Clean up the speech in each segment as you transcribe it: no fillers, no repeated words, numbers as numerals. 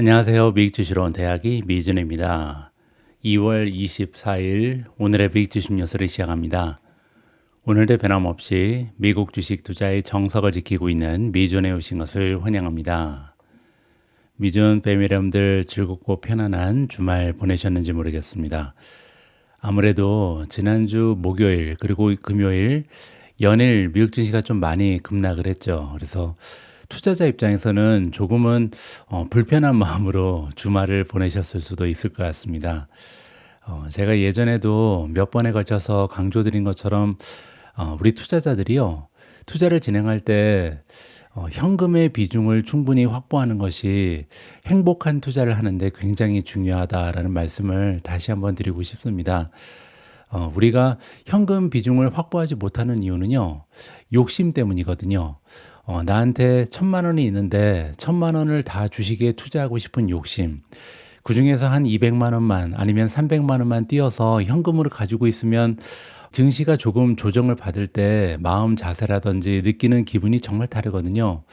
안녕하세요. 미국 주시러 온 대학이 미준입니다. 2월 24일 오늘의 미국 주식 뉴스를 시작합니다. 오늘도 변함없이 미국 주식 투자의 정석을 지키고 있는 미준에 오신 것을 환영합니다. 미준 패밀리 여러분들 즐겁고 편안한 주말 보내셨는지 모르겠습니다. 아무래도 지난주 목요일 그리고 금요일 연일 미국 증시가 좀 많이 급락을 했죠. 그래서 투자자 입장에서는 조금은 불편한 마음으로 주말을 보내셨을 수도 있을 것 같습니다. 제가 예전에도 몇 번에 걸쳐서 강조드린 것처럼 우리 투자자들이요, 투자를 진행할 때 현금의 비중을 충분히 확보하는 것이 행복한 투자를 하는데 굉장히 중요하다라는 말씀을 다시 한번 드리고 싶습니다. 우리가 현금 비중을 확보하지 못하는 이유는요, 욕심 때문이거든요. 나한테 1,000만 원이 있는데 1,000만 원을 다 주식에 투자하고 싶은 욕심. 그 중에서 한 200만 원만 아니면 300만 원만 띄어서 현금으로 가지고 있으면 증시가 조금 조정을 받을 때 마음 자세라든지 느끼는 기분이 정말 다르거든요.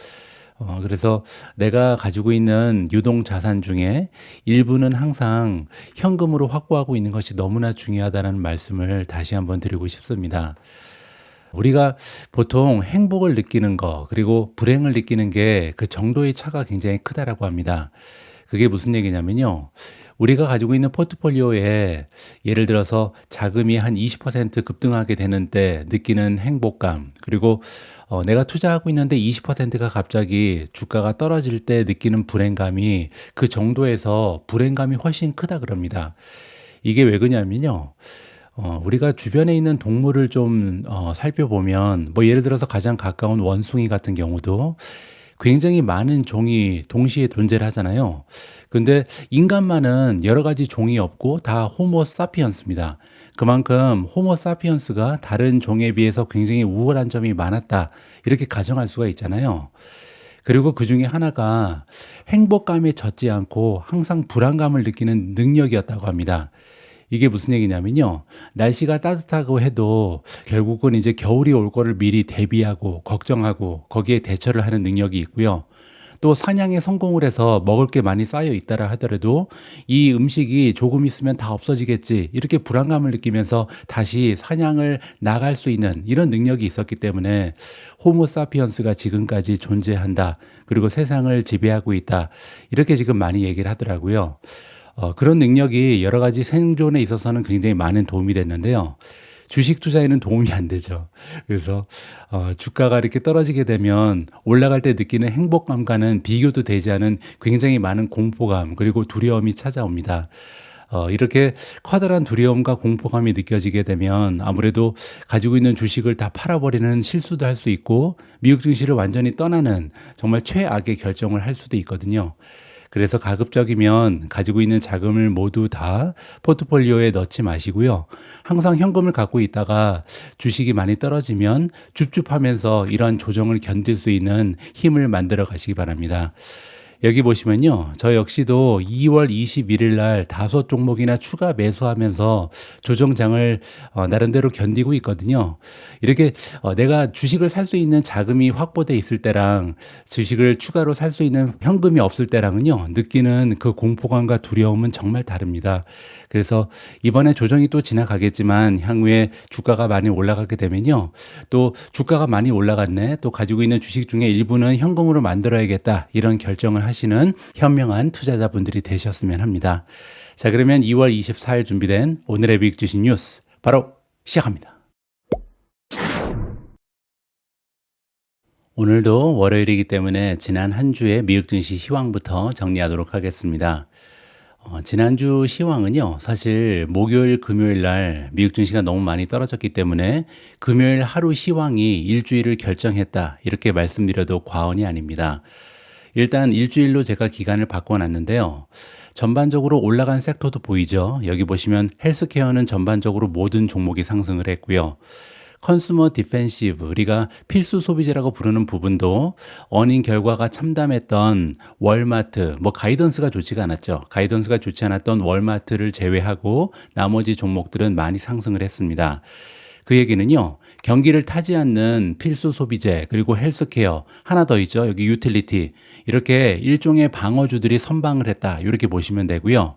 그래서 내가 가지고 있는 유동 자산 중에 일부는 항상 현금으로 확보하고 있는 것이 너무나 중요하다는 말씀을 다시 한번 드리고 싶습니다. 우리가 보통 행복을 느끼는 거, 그리고 불행을 느끼는 게 그 정도의 차가 굉장히 크다라고 합니다. 그게 무슨 얘기냐면요, 우리가 가지고 있는 포트폴리오에 예를 들어서 자금이 한 20% 급등하게 되는 때 느끼는 행복감, 그리고 내가 투자하고 있는데 20%가 갑자기 주가가 떨어질 때 느끼는 불행감이 그 정도에서 불행감이 훨씬 크다 그럽니다. 이게 왜 그러냐면요, 우리가 주변에 있는 동물을 좀 살펴보면, 뭐 예를 들어서 가장 가까운 원숭이 같은 경우도 굉장히 많은 종이 동시에 존재를 하잖아요. 근데 인간만은 여러 가지 종이 없고 다 호모 사피언스입니다. 그만큼 호모 사피언스가 다른 종에 비해서 굉장히 우월한 점이 많았다, 이렇게 가정할 수가 있잖아요. 그리고 그 중에 하나가 행복감에 젖지 않고 항상 불안감을 느끼는 능력이었다고 합니다. 이게 무슨 얘기냐면요, 날씨가 따뜻하고 해도 결국은 이제 겨울이 올 거를 미리 대비하고 걱정하고 거기에 대처를 하는 능력이 있고요. 또 사냥에 성공을 해서 먹을 게 많이 쌓여 있다라 하더라도 이 음식이 조금 있으면 다 없어지겠지, 이렇게 불안감을 느끼면서 다시 사냥을 나갈 수 있는 이런 능력이 있었기 때문에 호모사피언스가 지금까지 존재한다, 그리고 세상을 지배하고 있다, 이렇게 지금 많이 얘기를 하더라고요. 그런 능력이 여러 가지 생존에 있어서는 굉장히 많은 도움이 됐는데요, 주식 투자에는 도움이 안 되죠. 그래서 주가가 이렇게 떨어지게 되면 올라갈 때 느끼는 행복감과는 비교도 되지 않은 굉장히 많은 공포감, 그리고 두려움이 찾아옵니다. 이렇게 커다란 두려움과 공포감이 느껴지게 되면 아무래도 가지고 있는 주식을 다 팔아버리는 실수도 할 수 있고, 미국 증시를 완전히 떠나는 정말 최악의 결정을 할 수도 있거든요. 그래서 가급적이면 가지고 있는 자금을 모두 다 포트폴리오에 넣지 마시고요, 항상 현금을 갖고 있다가 주식이 많이 떨어지면 줍줍하면서 이러한 조정을 견딜 수 있는 힘을 만들어 가시기 바랍니다. 여기 보시면요, 저 역시도 2월 21일 날 5종목이나 추가 매수하면서 조정장을 나름대로 견디고 있거든요. 이렇게 내가 주식을 살 수 있는 자금이 확보돼 있을 때랑 주식을 추가로 살 수 있는 현금이 없을 때랑은요, 느끼는 그 공포감과 두려움은 정말 다릅니다. 그래서 이번에 조정이 또 지나가겠지만 향후에 주가가 많이 올라가게 되면요, 또 주가가 많이 올라갔네, 또 가지고 있는 주식 중에 일부는 현금으로 만들어야겠다, 이런 결정을 하시는 현명한 투자자분들이 되셨으면 합니다. 자, 그러면 2월 24일 준비된 오늘의 미국 주식 뉴스 바로 시작합니다. 오늘도 월요일이기 때문에 지난 한 주의 미국 증시 시황부터 정리하도록 하겠습니다. 지난주 시황은요, 사실 목요일, 금요일 날 미국 증시가 너무 많이 떨어졌기 때문에 금요일 하루 시황이 일주일을 결정했다, 이렇게 말씀드려도 과언이 아닙니다. 일단 일주일로 제가 기간을 바꿔놨는데요, 전반적으로 올라간 섹터도 보이죠. 여기 보시면 헬스케어는 전반적으로 모든 종목이 상승을 했고요. 컨슈머 디펜시브, 우리가 필수 소비재라고 부르는 부분도 어닝 결과가 참담했던 월마트, 뭐 가이던스가 좋지가 않았죠. 가이던스가 좋지 않았던 월마트를 제외하고 나머지 종목들은 많이 상승을 했습니다. 그 얘기는요, 경기를 타지 않는 필수 소비재, 그리고 헬스케어, 하나 더 있죠. 여기 유틸리티. 이렇게 일종의 방어주들이 선방을 했다. 이렇게 보시면 되고요.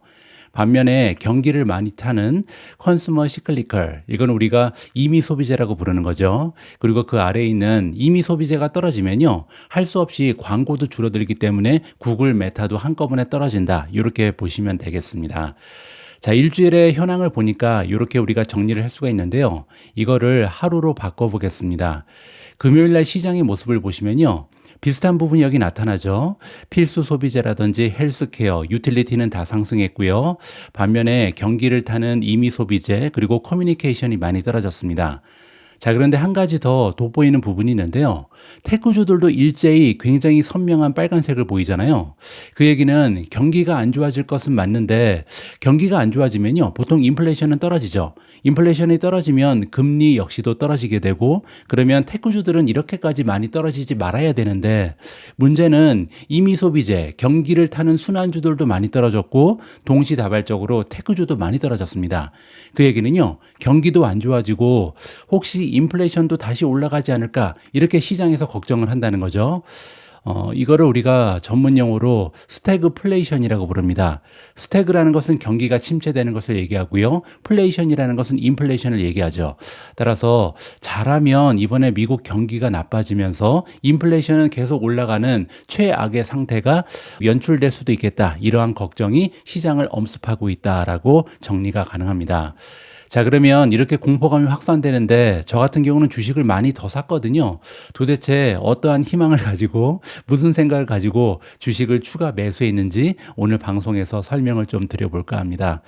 반면에 경기를 많이 타는 컨슈머 시클리컬, 이건 우리가 임의 소비재라고 부르는 거죠. 그리고 그 아래에 있는 임의 소비재가 떨어지면요, 할 수 없이 광고도 줄어들기 때문에 구글 메타도 한꺼번에 떨어진다. 이렇게 보시면 되겠습니다. 자, 일주일의 현황을 보니까 이렇게 우리가 정리를 할 수가 있는데요. 이거를 하루로 바꿔보겠습니다. 금요일 날 시장의 모습을 보시면요, 비슷한 부분이 여기 나타나죠. 필수 소비재라든지 헬스케어, 유틸리티는 다 상승했고요. 반면에 경기를 타는 임의 소비재, 그리고 커뮤니케이션이 많이 떨어졌습니다. 자, 그런데 한 가지 더 돋보이는 부분이 있는데요. 테크주들도 일제히 굉장히 선명한 빨간색을 보이잖아요. 그 얘기는 경기가 안 좋아질 것은 맞는데, 경기가 안 좋아지면요, 보통 인플레이션은 떨어지죠. 인플레이션이 떨어지면 금리 역시도 떨어지게 되고, 그러면 테크주들은 이렇게까지 많이 떨어지지 말아야 되는데, 문제는 임의 소비재, 경기를 타는 순환주들도 많이 떨어졌고, 동시다발적으로 테크주도 많이 떨어졌습니다. 그 얘기는요, 경기도 안 좋아지고 혹시 인플레이션도 다시 올라가지 않을까, 이렇게 시장에서 걱정을 한다는 거죠. 이거를 우리가 전문 용어로 스태그플레이션이라고 부릅니다. 스태그라는 것은 경기가 침체되는 것을 얘기하고요. 플레이션이라는 것은 인플레이션을 얘기하죠. 따라서 잘하면 이번에 미국 경기가 나빠지면서 인플레이션은 계속 올라가는 최악의 상태가 연출될 수도 있겠다. 이러한 걱정이 시장을 엄습하고 있다라고 정리가 가능합니다. 자, 그러면 이렇게 공포감이 확산되는데 저 같은 경우는 주식을 많이 더 샀거든요. 도대체 어떠한 희망을 가지고 무슨 생각을 가지고 주식을 추가 매수했는지 오늘 방송에서 설명을 좀 드려볼까 합니다.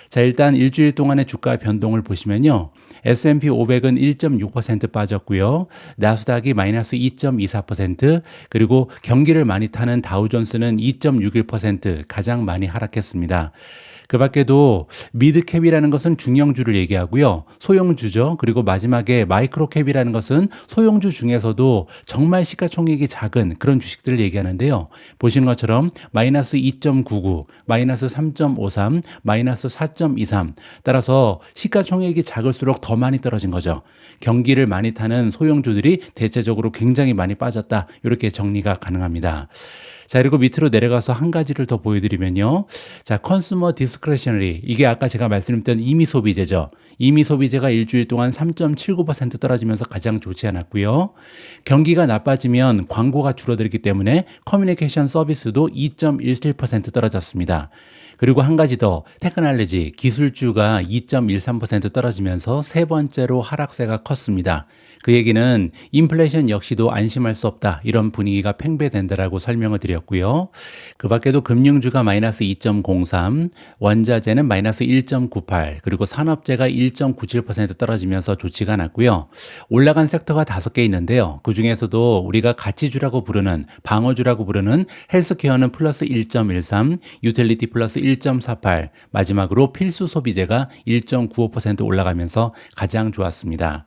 자, 일단 일주일 동안의 주가 변동을 보시면요. S&P 500은 1.6% 빠졌고요. 나스닥이 마이너스 2.24%, 그리고 경기를 많이 타는 다우존스는 2.61% 가장 많이 하락했습니다. 그 밖에도 미드캡이라는 것은 중형주를 얘기하고요. 소형주죠. 그리고 마지막에 마이크로캡이라는 것은 소형주 중에서도 정말 시가총액이 작은 그런 주식들을 얘기하는데요. 보시는 것처럼 마이너스 2.99, 마이너스 3.53, 마이너스 4.23. 따라서 시가총액이 작을수록 더 많이 떨어진 거죠. 경기를 많이 타는 소형주들이 대체적으로 굉장히 많이 빠졌다. 이렇게 정리가 가능합니다. 자, 그리고 밑으로 내려가서 한 가지를 더 보여드리면요. 자, 컨슈머 디스크레셔너리. 이게 아까 제가 말씀드렸던 임의 소비재죠. 임의 소비재가 일주일 동안 3.79% 떨어지면서 가장 좋지 않았고요. 경기가 나빠지면 광고가 줄어들기 때문에 커뮤니케이션 서비스도 2.17% 떨어졌습니다. 그리고 한 가지 더, 테크놀로지, 기술주가 2.13% 떨어지면서 세 번째로 하락세가 컸습니다. 그 얘기는 인플레이션 역시도 안심할 수 없다. 이런 분위기가 팽배된다라고 설명을 드렸고요. 그 밖에도 금융주가 마이너스 2.03, 원자재는 마이너스 1.98, 그리고 산업재가 1.97% 떨어지면서 좋지가 않았고요. 올라간 섹터가 5개 있는데요. 그 중에서도 우리가 가치주라고 부르는, 방어주라고 부르는 헬스케어는 플러스 1.13, 유틸리티 플러스 1.48, 마지막으로 필수 소비재가 1.95% 올라가면서 가장 좋았습니다.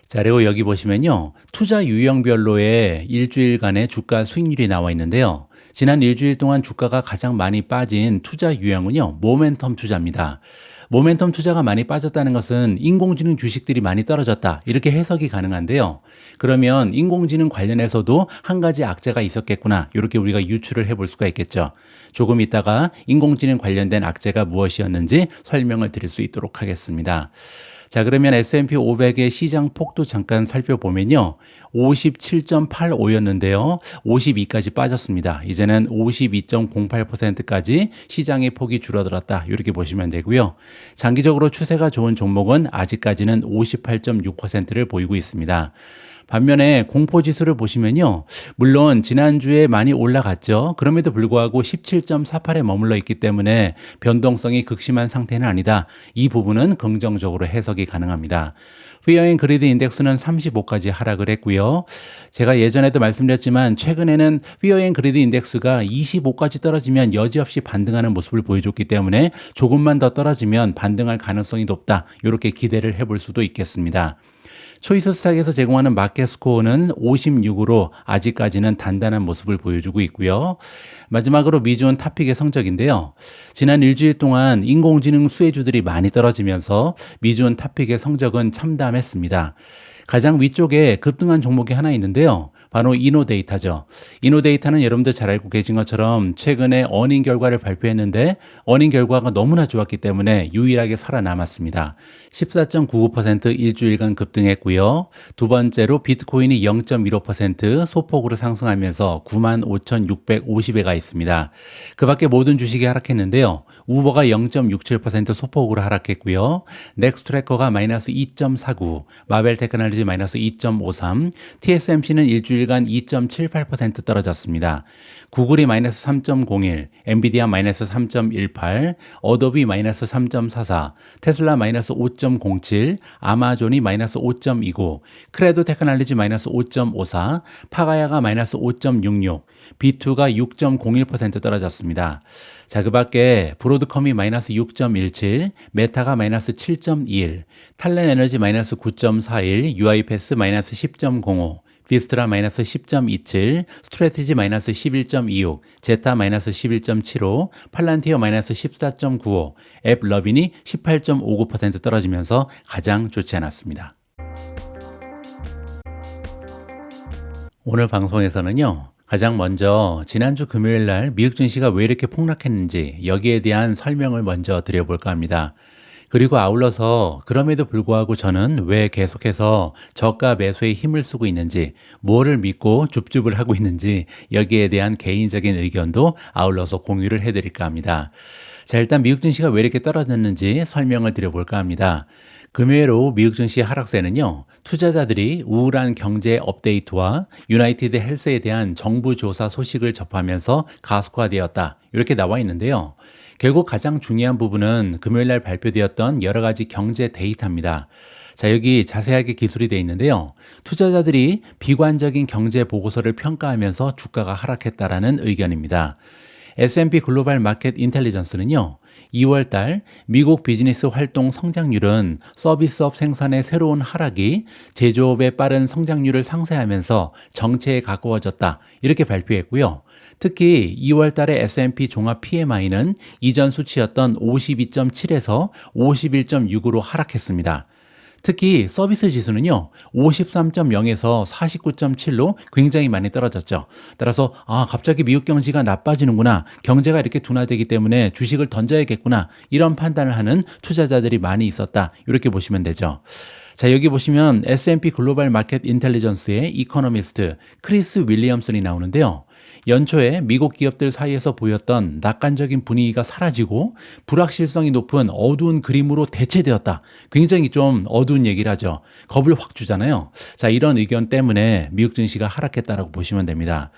자, 그리고 여기 보시면요. 투자 유형별로의 일주일간의 주가 수익률이 나와 있는데요. 지난 일주일 동안 주가가 가장 많이 빠진 투자 유형은요, 모멘텀 투자입니다. 모멘텀 투자가 많이 빠졌다는 것은 인공지능 주식들이 많이 떨어졌다. 이렇게 해석이 가능한데요. 그러면 인공지능 관련해서도 한 가지 악재가 있었겠구나. 이렇게 우리가 유추를 해볼 수가 있겠죠. 조금 있다가 인공지능 관련된 악재가 무엇이었는지 설명을 드릴 수 있도록 하겠습니다. 자, 그러면 S&P 500의 시장 폭도 잠깐 살펴보면요. 57.85였는데요. 52까지 빠졌습니다. 이제는 52.08%까지 시장의 폭이 줄어들었다. 이렇게 보시면 되고요. 장기적으로 추세가 좋은 종목은 아직까지는 58.6%를 보이고 있습니다. 반면에 공포지수를 보시면요. 물론 지난주에 많이 올라갔죠. 그럼에도 불구하고 17.48에 머물러 있기 때문에 변동성이 극심한 상태는 아니다. 이 부분은 긍정적으로 해석이 가능합니다. Fear and Greed 인덱스는 35까지 하락을 했고요. 제가 예전에도 말씀드렸지만 최근에는 Fear and Greed 인덱스가 25까지 떨어지면 여지없이 반등하는 모습을 보여줬기 때문에 조금만 더 떨어지면 반등할 가능성이 높다. 이렇게 기대를 해볼 수도 있겠습니다. 초이스 스탁에서 제공하는 마켓 스코어는 56으로 아직까지는 단단한 모습을 보여주고 있고요. 마지막으로 미주온 탑픽의 성적인데요. 지난 일주일 동안 인공지능 수혜주들이 많이 떨어지면서 미주온 탑픽의 성적은 참담했습니다. 가장 위쪽에 급등한 종목이 하나 있는데요. 바로 이노데이터죠. 이노데이터는 여러분들 잘 알고 계신 것처럼 최근에 어닝 결과를 발표했는데 어닝 결과가 너무나 좋았기 때문에 유일하게 살아남았습니다. 14.99% 일주일간 급등했고요. 두 번째로 비트코인이 0.15% 소폭으로 상승하면서 95,650에 가 있습니다. 그 밖에 모든 주식이 하락했는데요. 우버가 0.67% 소폭으로 하락했고요. 넥스트트래커가 마이너스 2.49, 마벨 테크놀로지 마이너스 2.53, TSMC는 일주일간 2.78% 떨어졌습니다. 구글이 마이너스 3.01, 엔비디아 마이너스 3.18, 어도비 마이너스 3.44, 테슬라 마이너스 5.07, 아마존이 마이너스 5.29, 크레도 테크놀로지 마이너스 5.54, 파가야가 마이너스 5.66, B2가 6.01% 떨어졌습니다. 자, 그 밖에 브로드컴이 마이너스 6.17, 메타가 마이너스 7.21, 탈렌 에너지 마이너스 9.41, UiPath 마이너스 10.05, 비스트라 마이너스 10.27, 스트래티지 마이너스 11.26, 제타 마이너스 11.75, 팔란티어 마이너스 14.95, 앱 러빈이 18.59% 떨어지면서 가장 좋지 않았습니다. 오늘 방송에서는요. 가장 먼저 지난주 금요일 날 미국 증시가 왜 이렇게 폭락했는지 여기에 대한 설명을 먼저 드려볼까 합니다. 그리고 아울러서 그럼에도 불구하고 저는 왜 계속해서 저가 매수에 힘을 쓰고 있는지, 뭐를 믿고 줍줍을 하고 있는지 여기에 대한 개인적인 의견도 아울러서 공유를 해드릴까 합니다. 자, 일단 미국 증시가 왜 이렇게 떨어졌는지 설명을 드려볼까 합니다. 금요일 오후 미국 증시 하락세는요, 투자자들이 우울한 경제 업데이트와 유나이티드 헬스에 대한 정부 조사 소식을 접하면서 가속화되었다. 이렇게 나와 있는데요. 결국 가장 중요한 부분은 금요일 날 발표되었던 여러 가지 경제 데이터입니다. 자, 여기 자세하게 기술이 되어 있는데요. 투자자들이 비관적인 경제 보고서를 평가하면서 주가가 하락했다라는 의견입니다. S&P 글로벌 마켓 인텔리전스는요. 2월 달 미국 비즈니스 활동 성장률은 서비스업 생산의 새로운 하락이 제조업의 빠른 성장률을 상쇄하면서 정체에 가까워졌다. 이렇게 발표했고요. 특히 2월 달에 S&P 종합 PMI는 이전 수치였던 52.7에서 51.6으로 하락했습니다. 특히 서비스 지수는요, 53.0에서 49.7로 굉장히 많이 떨어졌죠. 따라서, 갑자기 미국 경제가 나빠지는구나. 경제가 이렇게 둔화되기 때문에 주식을 던져야겠구나. 이런 판단을 하는 투자자들이 많이 있었다. 이렇게 보시면 되죠. 자, 여기 보시면 S&P 글로벌 마켓 인텔리전스의 이코노미스트 크리스 윌리엄슨이 나오는데요. 연초에 미국 기업들 사이에서 보였던 낙관적인 분위기가 사라지고 불확실성이 높은 어두운 그림으로 대체되었다. 굉장히 좀 어두운 얘기를 하죠. 겁을 확 주잖아요. 자, 이런 의견 때문에 미국 증시가 하락했다라고 보시면 됩니다.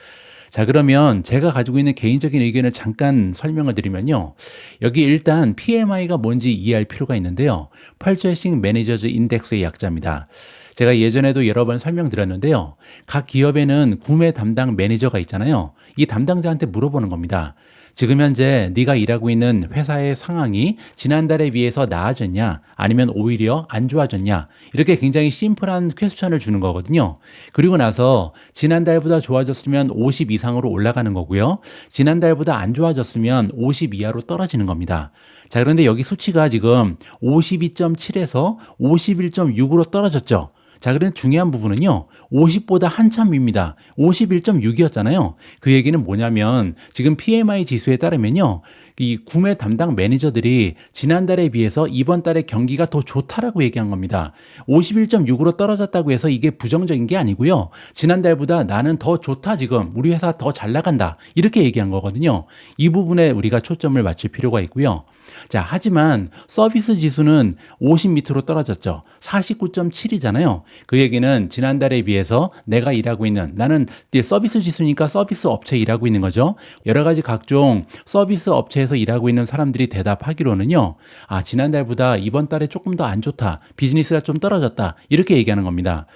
자, 그러면 제가 가지고 있는 개인적인 의견을 잠깐 설명을 드리면요. 여기 일단 PMI가 뭔지 이해할 필요가 있는데요. Purchasing Managers Index의 약자입니다. 제가 예전에도 여러 번 설명드렸는데요. 각 기업에는 구매 담당 매니저가 있잖아요. 이 담당자한테 물어보는 겁니다. 지금 현재 네가 일하고 있는 회사의 상황이 지난달에 비해서 나아졌냐 아니면 오히려 안 좋아졌냐, 이렇게 굉장히 심플한 퀘스천을 주는 거거든요. 그리고 나서 지난달보다 좋아졌으면 50 이상으로 올라가는 거고요. 지난달보다 안 좋아졌으면 50 이하로 떨어지는 겁니다. 자, 그런데 여기 수치가 지금 52.7에서 51.6으로 떨어졌죠. 자, 그런데 중요한 부분은요, 50보다 한참 밉니다. 51.6이었잖아요. 그 얘기는 뭐냐면 지금 PMI 지수에 따르면요, 이 구매 담당 매니저들이 지난달에 비해서 이번 달에 경기가 더 좋다라고 얘기한 겁니다. 51.6으로 떨어졌다고 해서 이게 부정적인 게 아니고요. 지난달보다 나는 더 좋다, 지금 우리 회사 더 잘 나간다, 이렇게 얘기한 거거든요. 이 부분에 우리가 초점을 맞출 필요가 있고요. 자, 하지만 서비스 지수는 50 밑으로 떨어졌죠. 49.7이잖아요. 그 얘기는 지난달에 비해서 내가 일하고 있는, 나는 서비스 지수니까 서비스 업체에 일하고 있는 거죠. 여러 가지 각종 서비스 업체에서 일하고 있는 사람들이 대답하기로는요. 지난달보다 이번 달에 조금 더 안 좋다. 비즈니스가 좀 떨어졌다. 이렇게 얘기하는 겁니다.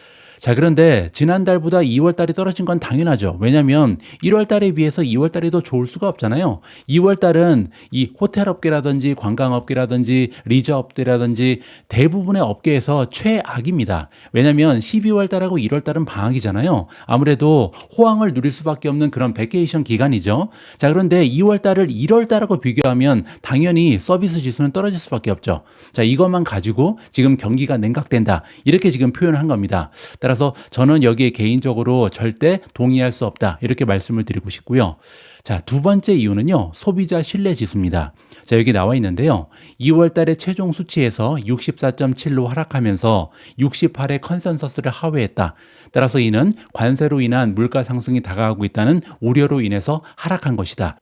자, 그런데 지난달보다 2월 달이 떨어진 건 당연하죠. 왜냐하면 1월 달에 비해서 2월 달이 더 좋을 수가 없잖아요. 2월 달은 이 호텔 업계라든지 관광업계라든지 리저 업계라든지 대부분의 업계에서 최악입니다. 왜냐하면 12월 달하고 1월 달은 방학이잖아요. 아무래도 호황을 누릴 수밖에 없는 그런 베케이션 기간이죠. 자, 그런데 2월 달을 1월 달하고 비교하면 당연히 서비스 지수는 떨어질 수밖에 없죠. 자, 이것만 가지고 지금 경기가 냉각된다. 이렇게 지금 표현을 한 겁니다. 따라서 저는 여기에 개인적으로 절대 동의할 수 없다. 이렇게 말씀을 드리고 싶고요. 자, 두 번째 이유는요. 소비자 신뢰 지수입니다. 자, 여기 나와 있는데요. 2월 달에 최종 수치에서 64.7로 하락하면서 68의 컨센서스를 하회했다. 따라서 이는 관세로 인한 물가 상승이 다가가고 있다는 우려로 인해서 하락한 것이다.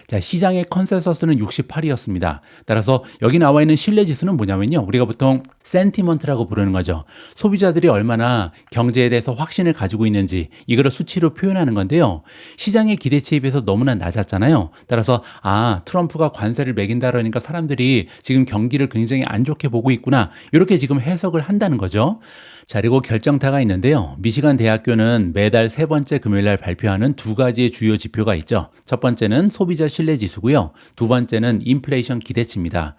자, 시장의 컨센서스는 68이었습니다. 따라서 여기 나와 있는 신뢰 지수는 뭐냐면요. 우리가 보통 센티먼트라고 부르는 거죠. 소비자들이 얼마나 경제에 대해서 확신을 가지고 있는지 이거를 수치로 표현하는 건데요. 시장의 기대치에 비해서 너무나 낮았잖아요. 따라서 트럼프가 관세를 매긴다 그러니까 사람들이 지금 경기를 굉장히 안 좋게 보고 있구나. 이렇게 지금 해석을 한다는 거죠. 자, 그리고 결정타가 있는데요. 미시간 대학교는 매달 세 번째 금요일 날 발표하는 두 가지의 주요 지표가 있죠. 첫 번째는 소비자 신뢰 지수고요. 두 번째는 인플레이션 기대치입니다.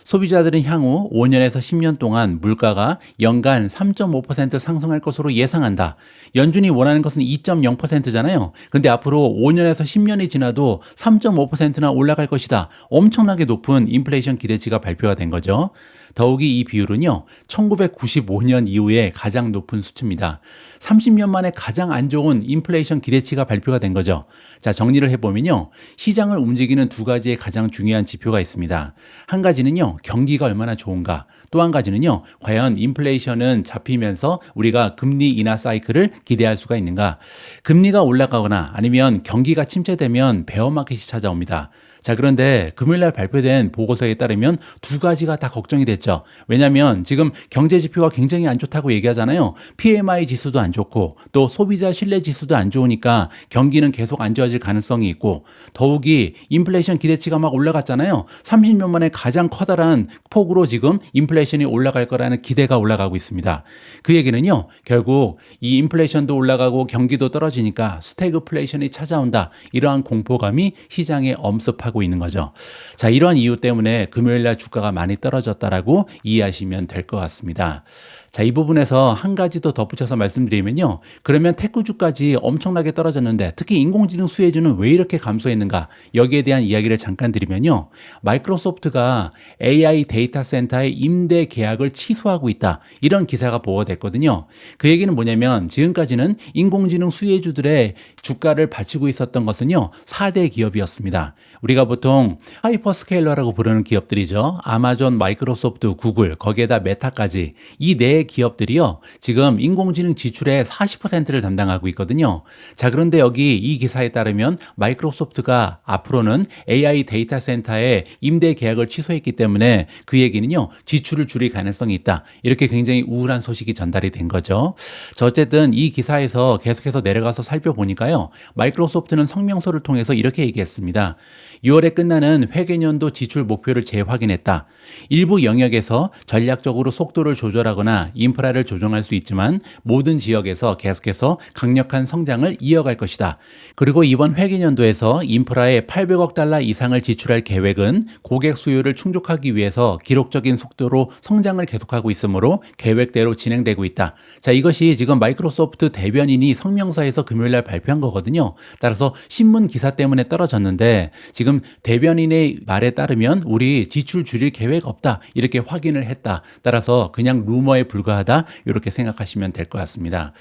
소비자들은 향후 5년에서 10년 동안 물가가 연간 3.5% 상승할 것으로 예상한다. 연준이 원하는 것은 2.0%잖아요. 근데 앞으로 5년에서 10년이 지나도 3.5%나 올라갈 것이다. 엄청나게 높은 인플레이션 기대치가 발표가 된 거죠. 더욱이 이 비율은요, 1995년 이후에 가장 높은 수치입니다. 30년 만에 가장 안 좋은 인플레이션 기대치가 발표가 된 거죠. 자, 정리를 해보면요, 시장을 움직이는 두 가지의 가장 중요한 지표가 있습니다. 한 가지는요, 경기가 얼마나 좋은가. 또 한 가지는요, 과연 인플레이션은 잡히면서 우리가 금리 인하 사이클을 기대할 수가 있는가. 금리가 올라가거나 아니면 경기가 침체되면 베어마켓이 찾아옵니다. 자, 그런데 금요일날 발표된 보고서에 따르면 두 가지가 다 걱정이 됐죠. 왜냐하면 지금 경제 지표가 굉장히 안 좋다고 얘기하잖아요. PMI 지수도 안 좋고 또 소비자 신뢰 지수도 안 좋으니까 경기는 계속 안 좋아질 가능성이 있고 더욱이 인플레이션 기대치가 막 올라갔잖아요. 30년 만에 가장 커다란 폭으로 지금 인플레이션이 올라갈 거라는 기대가 올라가고 있습니다. 그 얘기는요, 결국 이 인플레이션도 올라가고 경기도 떨어지니까 스태그플레이션이 찾아온다. 이러한 공포감이 시장에 엄습하고 있는 거죠. 자, 이러한 이유 때문에 금요일날 주가가 많이 떨어졌다라고 이해하시면 될 것 같습니다. 자, 이 부분에서 한 가지 더 덧붙여서 말씀드리면요. 그러면 테크주까지 엄청나게 떨어졌는데 특히 인공지능 수혜주는 왜 이렇게 감소했는가? 여기에 대한 이야기를 잠깐 드리면요. 마이크로소프트가 AI 데이터 센터의 임대 계약을 취소하고 있다. 이런 기사가 보고됐거든요. 그 얘기는 뭐냐면 지금까지는 인공지능 수혜주들의 주가를 받치고 있었던 것은요. 4대 기업이었습니다. 우리가 보통 하이퍼스케일러라고 부르는 기업들이죠. 아마존, 마이크로소프트, 구글, 거기에다 메타까지 이 네 기업들이요. 지금 인공지능 지출의 40%를 담당하고 있거든요. 자, 그런데 여기 이 기사에 따르면 마이크로소프트가 앞으로는 AI 데이터 센터의 임대 계약을 취소했기 때문에 그 얘기는요. 지출을 줄일 가능성이 있다. 이렇게 굉장히 우울한 소식이 전달이 된 거죠. 자, 어쨌든 이 기사에서 계속해서 내려가서 살펴보니까요. 마이크로소프트는 성명서를 통해서 이렇게 얘기했습니다. 6월에 끝나는 회계년도 지출 목표를 재확인했다. 일부 영역에서 전략적으로 속도를 조절하거나 인프라를 조정할 수 있지만 모든 지역에서 계속해서 강력한 성장을 이어갈 것이다. 그리고 이번 회계년도에서 인프라에 800억 달러 이상을 지출할 계획은 고객 수요를 충족하기 위해서 기록적인 속도로 성장을 계속하고 있으므로 계획대로 진행되고 있다. 자, 이것이 지금 마이크로소프트 대변인이 성명서에서 금요일날 발표한 거거든요. 따라서 신문 기사 때문에 떨어졌는데 지금 대변인의 말에 따르면 우리 지출 줄일 계획 없다. 이렇게 확인을 했다. 따라서 그냥 루머에 불과하다. 이렇게 생각하시면 될 것 같습니다.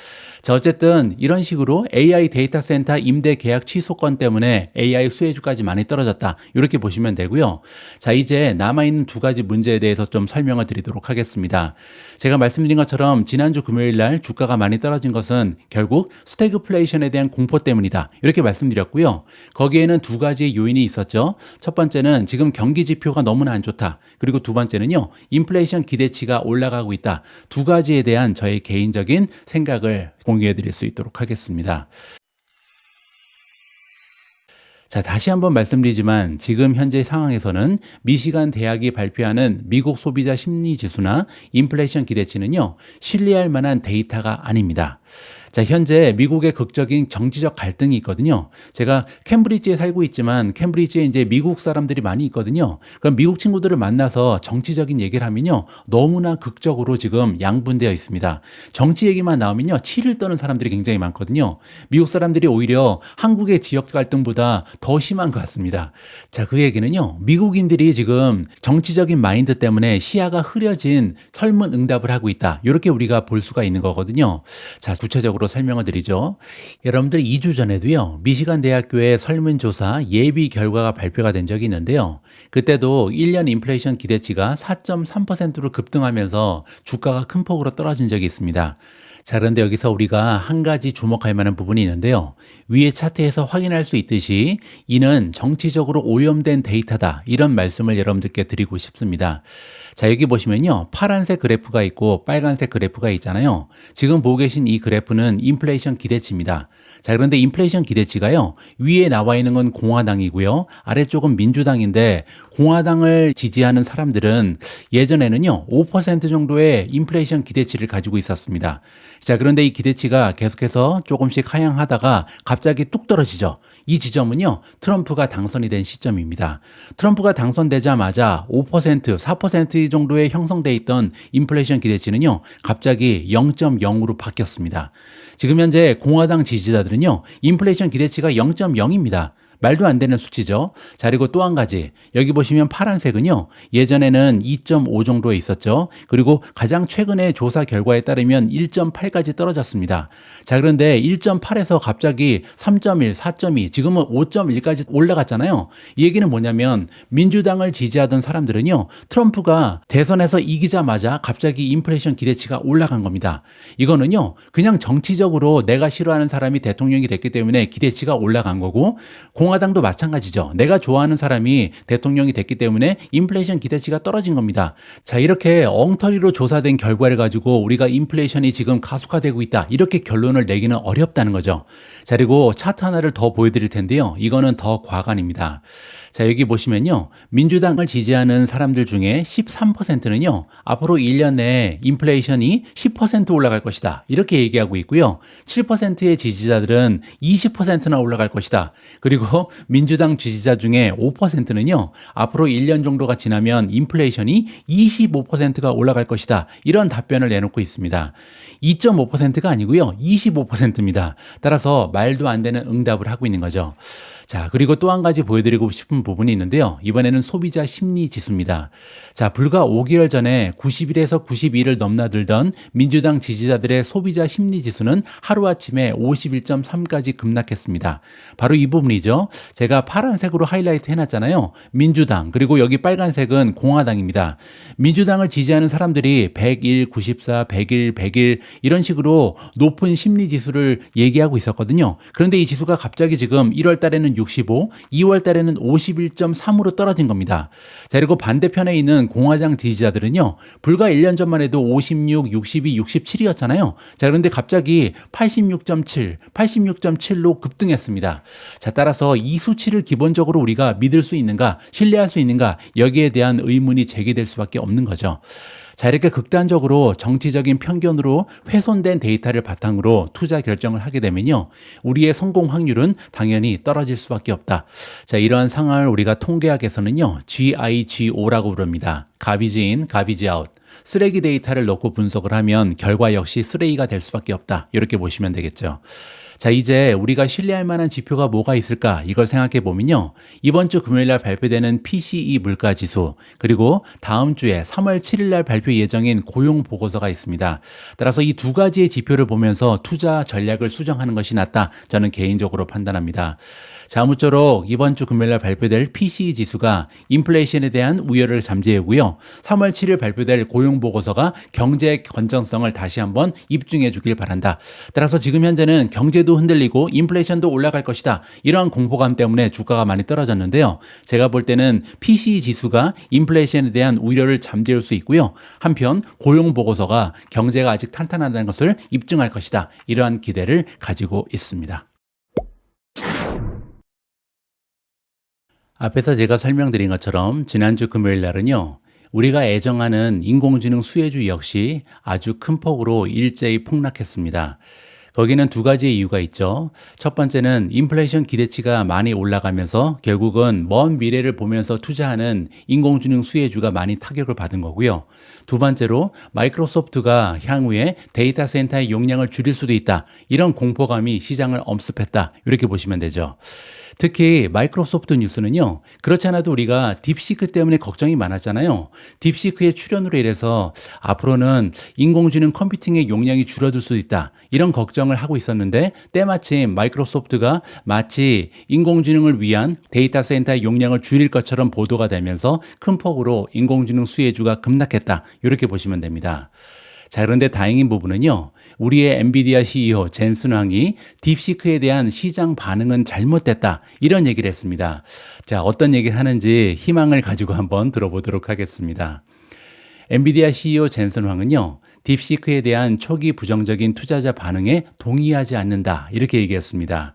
자, 어쨌든 이런 식으로 AI 데이터 센터 임대 계약 취소 건 때문에 AI 수혜주까지 많이 떨어졌다. 이렇게 보시면 되고요. 자, 이제 남아있는 두 가지 문제에 대해서 좀 설명을 드리도록 하겠습니다. 제가 말씀드린 것처럼 지난주 금요일 날 주가가 많이 떨어진 것은 결국 스태그플레이션에 대한 공포 때문이다. 이렇게 말씀드렸고요. 거기에는 두 가지의 요인이 있었죠. 첫 번째는 지금 경기 지표가 너무나 안 좋다. 그리고 두 번째는요. 인플레이션 기대치가 올라가고 있다. 두 가지에 대한 저의 개인적인 생각을 공유해 드릴 수 있도록 하겠습니다. 자, 다시 한번 말씀드리지만 지금 현재 상황에서는 미시간 대학이 발표하는 미국 소비자 심리 지수나 인플레이션 기대치는요, 신뢰할 만한 데이터가 아닙니다. 자, 현재 미국의 극적인 정치적 갈등이 있거든요. 제가 캠브리지에 살고 있지만 캠브리지에 이제 미국 사람들이 많이 있거든요. 그럼 미국 친구들을 만나서 정치적인 얘기를 하면요, 너무나 극적으로 지금 양분되어 있습니다. 정치 얘기만 나오면요, 치를 떠는 사람들이 굉장히 많거든요. 미국 사람들이 오히려 한국의 지역 갈등보다 더 심한 것 같습니다. 자, 그 얘기는요, 미국인들이 지금 정치적인 마인드 때문에 시야가 흐려진 설문 응답을 하고 있다. 이렇게 우리가 볼 수가 있는 거거든요. 자, 구체적으로 설명을 드리죠. 여러분들 2주 전에도요, 미시간 대학교의 설문조사 예비 결과가 발표가 된 적이 있는데요. 그때도 1년 인플레이션 기대치가 4.3%로 급등하면서 주가가 큰 폭으로 떨어진 적이 있습니다. 자, 그런데 여기서 우리가 한 가지 주목할 만한 부분이 있는데요. 위에 차트에서 확인할 수 있듯이 이는 정치적으로 오염된 데이터다. 이런 말씀을 여러분들께 드리고 싶습니다. 자, 여기 보시면요, 파란색 그래프가 있고 빨간색 그래프가 있잖아요. 지금 보고 계신 이 그래프는 인플레이션 기대치입니다. 자, 그런데 인플레이션 기대치가요, 위에 나와 있는 건 공화당이고요, 아래쪽은 민주당인데 공화당을 지지하는 사람들은 예전에는요 5% 정도의 인플레이션 기대치를 가지고 있었습니다. 자, 그런데 이 기대치가 계속해서 조금씩 하향하다가 갑자기 뚝 떨어지죠. 이 지점은요, 트럼프가 당선이 된 시점입니다. 트럼프가 당선되자마자 5%, 4% 정도에 형성돼 있던 인플레이션 기대치는요, 갑자기 0.0으로 바뀌었습니다. 지금 현재 공화당 지지자들은요, 인플레이션 기대치가 0.0입니다. 말도 안 되는 수치죠. 자, 그리고 또 한 가지. 여기 보시면 파란색은요, 예전에는 2.5 정도에 있었죠. 그리고 가장 최근의 조사 결과에 따르면 1.8까지 떨어졌습니다. 자, 그런데 1.8에서 갑자기 3.1, 4.2, 지금은 5.1까지 올라갔잖아요. 이 얘기는 뭐냐면 민주당을 지지하던 사람들은요, 트럼프가 대선에서 이기자마자 갑자기 인플레이션 기대치가 올라간 겁니다. 이거는요, 그냥 정치적으로 내가 싫어하는 사람이 대통령이 됐기 때문에 기대치가 올라간 거고, 공화당도 마찬가지죠. 내가 좋아하는 사람이 대통령이 됐기 때문에 인플레이션 기대치가 떨어진 겁니다. 자, 이렇게 엉터리로 조사된 결과를 가지고 우리가 인플레이션이 지금 가속화되고 있다, 이렇게 결론을 내기는 어렵다는 거죠. 자, 그리고 차트 하나를 더 보여드릴 텐데요. 이거는 더 과관입니다. 자, 여기 보시면요, 민주당을 지지하는 사람들 중에 13%는요, 앞으로 1년 내에 인플레이션이 10% 올라갈 것이다, 이렇게 얘기하고 있고요. 7%의 지지자들은 20%나 올라갈 것이다. 그리고 민주당 지지자 중에 5%는요, 앞으로 1년 정도가 지나면 인플레이션이 25%가 올라갈 것이다, 이런 답변을 내놓고 있습니다. 2.5%가 아니고요, 25%입니다. 따라서 말도 안 되는 응답을 하고 있는 거죠. 자, 그리고 또 한 가지 보여드리고 싶은 부분이 있는데요. 이번에는 소비자 심리 지수입니다. 자, 불과 5개월 전에 91에서 92를 넘나들던 민주당 지지자들의 소비자 심리 지수는 하루아침에 51.3까지 급락했습니다. 바로 이 부분이죠. 제가 파란색으로 하이라이트 해놨잖아요. 민주당, 그리고 여기 빨간색은 공화당입니다. 민주당을 지지하는 사람들이 101, 94, 101, 101 이런 식으로 높은 심리 지수를 얘기하고 있었거든요. 그런데 이 지수가 갑자기 지금 1월 달에는 65, 2월 달에는 51.3으로 떨어진 겁니다. 자, 그리고 반대편에 있는 공화당 지지자들은요, 불과 1년 전만 해도 56, 62, 67이었잖아요. 자, 그런데 갑자기 86.7, 86.7로 급등했습니다. 자, 따라서 이 수치를 기본적으로 우리가 믿을 수 있는가, 신뢰할 수 있는가, 여기에 대한 의문이 제기될 수밖에 없는 거죠. 자, 이렇게 극단적으로 정치적인 편견으로 훼손된 데이터를 바탕으로 투자 결정을 하게 되면요, 우리의 성공 확률은 당연히 떨어질 수밖에 없다. 자, 이러한 상황을 우리가 통계학에서는요, GIGO라고 부릅니다. 가비지 인, 가비지 아웃. 쓰레기 데이터를 넣고 분석을 하면 결과 역시 쓰레기가 될 수밖에 없다, 이렇게 보시면 되겠죠. 자, 이제 우리가 신뢰할 만한 지표가 뭐가 있을까, 이걸 생각해 보면요, 이번 주 금요일 날 발표되는 PCE 물가 지수, 그리고 다음 주에 3월 7일 날 발표 예정인 고용 보고서가 있습니다. 따라서 이 두 가지의 지표를 보면서 투자 전략을 수정하는 것이 낫다, 저는 개인적으로 판단합니다. 자, 아무쪼록 이번 주 금요일 날 발표될 PCE 지수가 인플레이션에 대한 우려를 잠재우고요, 3월 7일 발표될 고용 보고서가 경제 건전성을 다시 한번 입증해 주길 바란다. 따라서 지금 현재는 경제도 흔들리고 인플레이션도 올라갈 것이다, 이러한 공포감 때문에 주가가 많이 떨어졌는데요, 제가 볼 때는 PCE 지수가 인플레이션에 대한 우려를 잠재울 수 있고요, 한편 고용 보고서가 경제가 아직 탄탄하다는 것을 입증할 것이다, 이러한 기대를 가지고 있습니다. 앞에서 제가 설명드린 것처럼 지난주 금요일 날은요, 우리가 애정하는 인공지능 수혜주 역시 아주 큰 폭으로 일제히 폭락했습니다. 거기는 두 가지의 이유가 있죠. 첫 번째는 인플레이션 기대치가 많이 올라가면서 결국은 먼 미래를 보면서 투자하는 인공지능 수혜주가 많이 타격을 받은 거고요. 두 번째로 마이크로소프트가 향후에 데이터 센터의 용량을 줄일 수도 있다. 이런 공포감이 시장을 엄습했다. 이렇게 보시면 되죠. 특히 마이크로소프트 뉴스는요, 그렇지 않아도 우리가 딥시크 때문에 걱정이 많았잖아요. 딥시크의 출현으로 인해서 앞으로는 인공지능 컴퓨팅의 용량이 줄어들 수 있다. 이런 걱정을 하고 있었는데 때마침 마이크로소프트가 마치 인공지능을 위한 데이터 센터의 용량을 줄일 것처럼 보도가 되면서 큰 폭으로 인공지능 수혜주가 급락했다. 이렇게 보시면 됩니다. 자, 그런데 다행인 부분은요, 우리의 엔비디아 CEO 젠슨 황이 딥시크에 대한 시장 반응은 잘못됐다. 이런 얘기를 했습니다. 자, 어떤 얘기를 하는지 희망을 가지고 한번 들어보도록 하겠습니다. 엔비디아 CEO 젠슨 황은요, 딥시크에 대한 초기 부정적인 투자자 반응에 동의하지 않는다. 이렇게 얘기했습니다.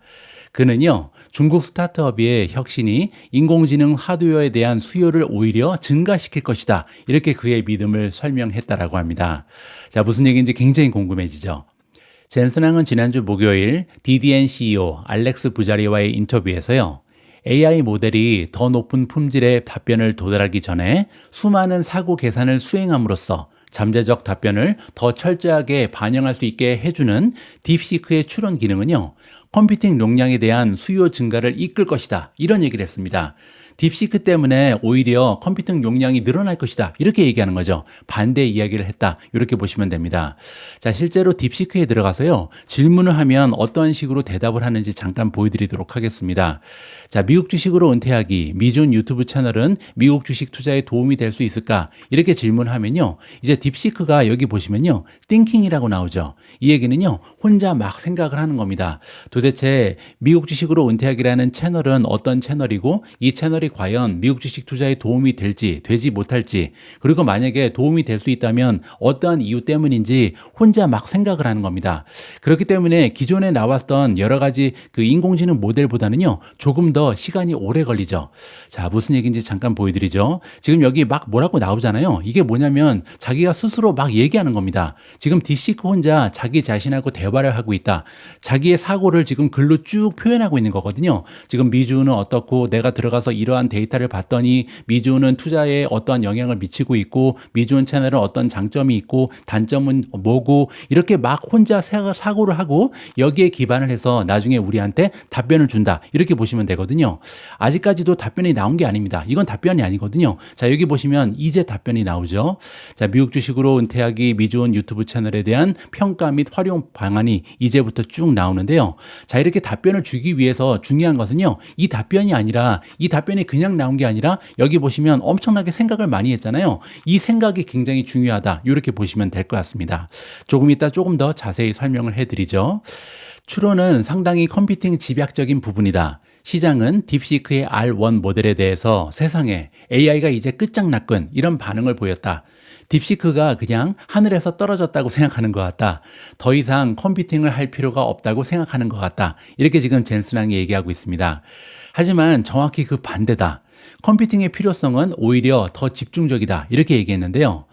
그는요, 중국 스타트업의 혁신이 인공지능 하드웨어에 대한 수요를 오히려 증가시킬 것이다. 이렇게 그의 믿음을 설명했다라고 합니다. 자, 무슨 얘기인지 굉장히 궁금해지죠. 젠슨 황은 지난주 목요일 DDN CEO 알렉스 부자리와의 인터뷰에서요, AI 모델이 더 높은 품질의 답변을 도달하기 전에 수많은 사고 계산을 수행함으로써 잠재적 답변을 더 철저하게 반영할 수 있게 해주는 딥시크의 출원 기능은요, 컴퓨팅 용량에 대한 수요 증가를 이끌 것이다. 이런 얘기를 했습니다. 딥시크 때문에 오히려 컴퓨팅 용량이 늘어날 것이다. 이렇게 얘기하는 거죠. 반대 이야기를 했다. 이렇게 보시면 됩니다. 자, 실제로 딥시크에 들어가서요, 질문을 하면 어떤 식으로 대답을 하는지 잠깐 보여드리도록 하겠습니다. 자, 미국 주식으로 은퇴하기, 미준 유튜브 채널은 미국 주식 투자에 도움이 될 수 있을까? 이렇게 질문하면요, 이제 딥시크가 여기 보시면요, 띵킹이라고 나오죠. 이 얘기는요, 혼자 막 생각을 하는 겁니다. 도대체 미국 주식으로 은퇴하기라는 채널은 어떤 채널이고, 이 채널이 과연 미국 주식 투자에 도움이 될지 되지 못할지, 그리고 만약에 도움이 될 수 있다면 어떠한 이유 때문인지 혼자 막 생각을 하는 겁니다. 그렇기 때문에 기존에 나왔던 여러 가지 그 인공지능 모델보다는요, 조금 더 시간이 오래 걸리죠. 자, 무슨 얘기인지 잠깐 보여드리죠. 지금 여기 막 뭐라고 나오잖아요. 이게 뭐냐면 자기가 스스로 막 얘기하는 겁니다. 지금 딥시크 혼자 자기 자신하고 대화를 하고 있다. 자기의 사고를 지금 글로 쭉 표현하고 있는 거거든요. 지금 미주는 어떻고, 내가 들어가서 이러한 데이터를 봤더니 미주는 투자에 어떠한 영향을 미치고 있고, 미주는 채널은 어떤 장점이 있고 단점은 뭐고, 이렇게 막 혼자 사고를 하고 여기에 기반을 해서 나중에 우리한테 답변을 준다. 이렇게 보시면 되거든요. 아직까지도 답변이 나온 게 아닙니다. 이건 답변이 아니거든요. 자, 여기 보시면 이제 답변이 나오죠. 자, 미국 주식으로 은퇴하기 미주은 유튜브 채널에 대한 평가 및 활용 방안이 이제부터 쭉 나오는데요. 자, 이렇게 답변을 주기 위해서 중요한 것은요, 이 답변이 아니라, 이 답변이 그냥 나온 게 아니라 여기 보시면 엄청나게 생각을 많이 했잖아요. 이 생각이 굉장히 중요하다. 이렇게 보시면 될 것 같습니다. 조금 이따 조금 더 자세히 설명을 해드리죠. 추론은 상당히 컴퓨팅 집약적인 부분이다. 시장은 딥시크의 R1 모델에 대해서 세상에 AI가 이제 끝장났군, 이런 반응을 보였다. 딥시크가 그냥 하늘에서 떨어졌다고 생각하는 것 같다. 더 이상 컴퓨팅을 할 필요가 없다고 생각하는 것 같다. 이렇게 지금 젠슨 황이 얘기하고 있습니다. 하지만 정확히 그 반대다. 컴퓨팅의 필요성은 오히려 더 집중적이다. 이렇게 얘기했는데요.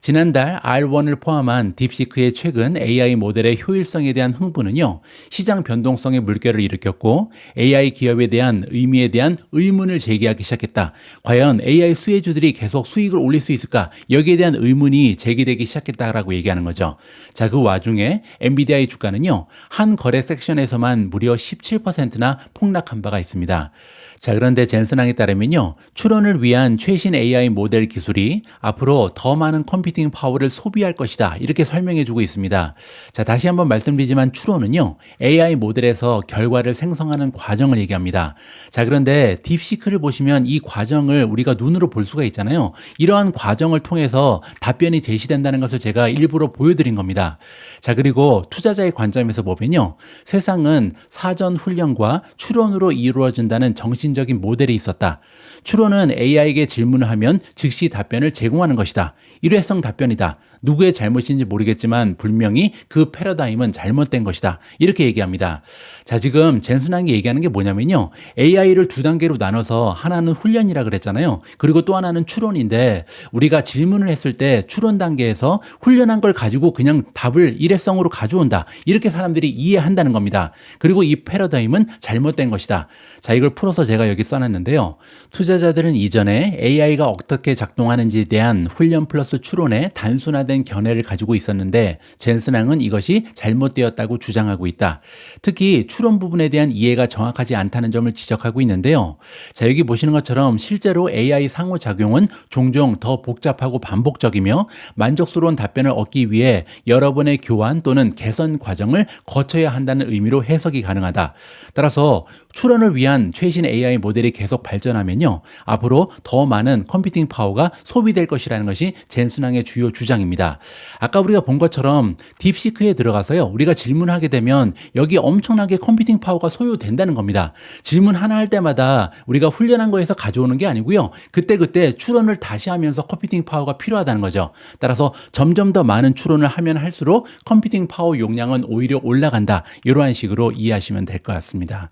지난달 R1을 포함한 딥시크의 최근 AI 모델의 효율성에 대한 흥분은요, 시장 변동성의 물결을 일으켰고 AI 기업에 대한 의미에 대한 의문을 제기하기 시작했다. 과연 AI 수혜주들이 계속 수익을 올릴 수 있을까? 여기에 대한 의문이 제기되기 시작했다라고 얘기하는 거죠. 자, 그 와중에 엔비디아의 주가는요, 한 거래 섹션에서만 무려 17%나 폭락한 바가 있습니다. 자, 그런데 젠슨 황에 따르면요, 추론을 위한 최신 AI 모델 기술이 앞으로 더 많은 컴퓨팅 파워를 소비할 것이다. 이렇게 설명해 주고 있습니다. 자, 다시 한번 말씀드리지만 추론은요, AI 모델에서 결과를 생성하는 과정을 얘기합니다. 자, 그런데 딥시크를 보시면 이 과정을 우리가 눈으로 볼 수가 있잖아요. 이러한 과정을 통해서 답변이 제시된다는 것을 제가 일부러 보여드린 겁니다. 자, 그리고 투자자의 관점에서 보면요, 세상은 사전 훈련과 추론으로 이루어진다는 정신적인 모델이 있었다. 추론은 AI에게 질문을 하면 즉시 답변을 제공하는 것이다. 일회성 답변이다. 누구의 잘못인지 모르겠지만 분명히 그 패러다임은 잘못된 것이다. 이렇게 얘기합니다. 자, 지금 젠슨항이 얘기하는 게 뭐냐면요. AI를 두 단계로 나눠서 하나는 훈련이라 그랬잖아요. 그리고 또 하나는 추론인데 우리가 질문을 했을 때 추론 단계에서 훈련한 걸 가지고 그냥 답을 일회성으로 가져온다. 이렇게 사람들이 이해한다는 겁니다. 그리고 이 패러다임은 잘못된 것이다. 자, 이걸 풀어서 제가 여기 써놨는데요. 투자자들은 이전에 AI가 어떻게 작동하는지에 대한 훈련 플러스 추론의 단순화된 견해를 가지고 있었는데 젠슨항은 이것이 잘못되었다고 주장하고 있다. 특히 추론 부분에 대한 이해가 정확하지 않다는 점을 지적하고 있는데요. 자, 여기 보시는 것처럼 실제로 AI 상호작용은 종종 더 복잡하고 반복적이며 만족스러운 답변을 얻기 위해 여러 번의 교환 또는 개선 과정을 거쳐야 한다는 의미로 해석이 가능하다. 따라서 추론을 위한 최신 AI 모델이 계속 발전하면요. 앞으로 더 많은 컴퓨팅 파워가 소비될 것이라는 것이 젠슨항의 주요 주장입니다. 아까 우리가 본 것처럼 딥시크에 들어가서요. 우리가 질문하게 되면 여기 엄청나게 컴퓨팅 파워가 소요된다는 겁니다. 질문 하나 할 때마다 우리가 훈련한 거에서 가져오는 게 아니고요. 그때그때 추론을 다시 하면서 컴퓨팅 파워가 필요하다는 거죠. 따라서 점점 더 많은 추론을 하면 할수록 컴퓨팅 파워 용량은 오히려 올라간다. 이러한 식으로 이해하시면 될 것 같습니다.